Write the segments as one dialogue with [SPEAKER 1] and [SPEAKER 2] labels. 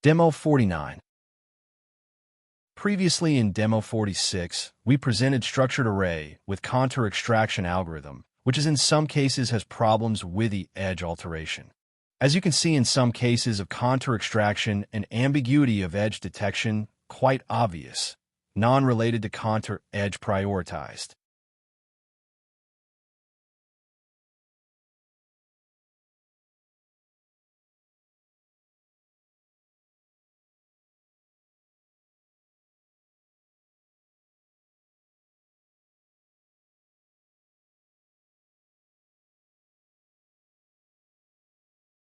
[SPEAKER 1] Demo49. Previously in Demo46, we presented structured array with contour extraction algorithm, which in some cases has problems with the edge alteration. As you can see, in some cases of contour extraction and ambiguity of edge detection, quite obvious, non-related to contour edge prioritized.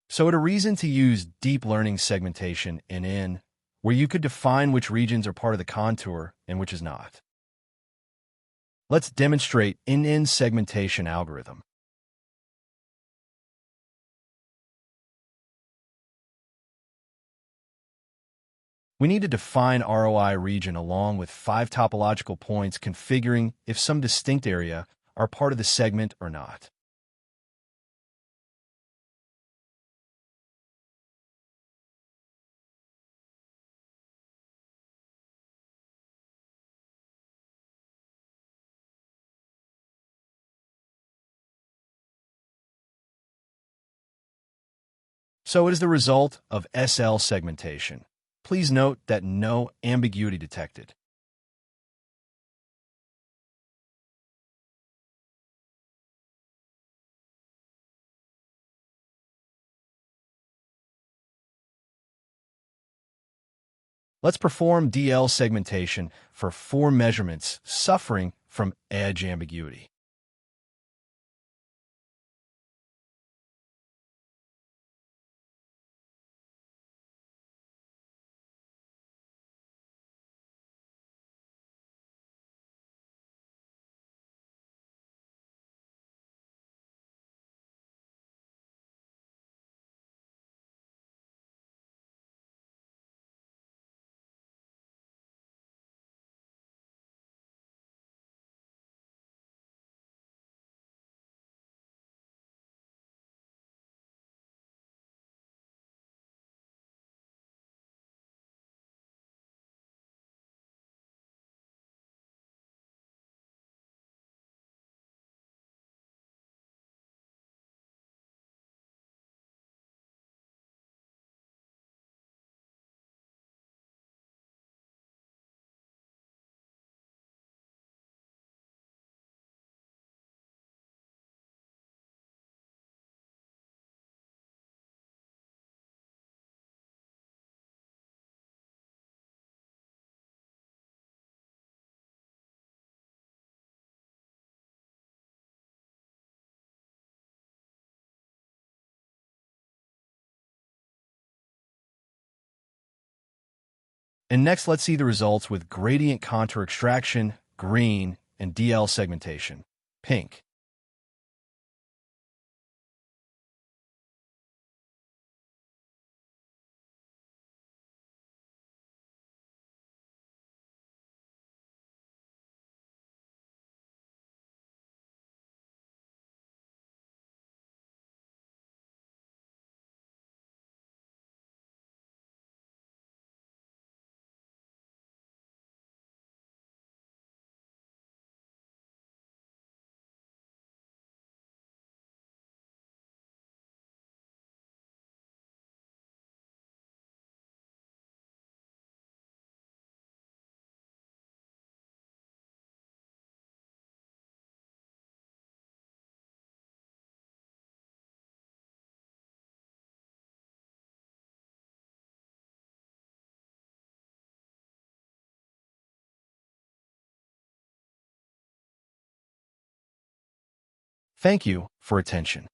[SPEAKER 1] So a reason to use deep learning segmentation in where you could define which regions are part of the contour and which is not. Let's demonstrate in segmentation algorithm. We need to define ROI region along with 5 topological points configuring if some distinct area are part of the segment or not. So it is the result of SL segmentation. Please note that no ambiguity detected. Let's perform DL segmentation for 4 measurements suffering from edge ambiguity. And next, let's see the results with gradient contour extraction, green, and DL segmentation, pink. Thank you for attention.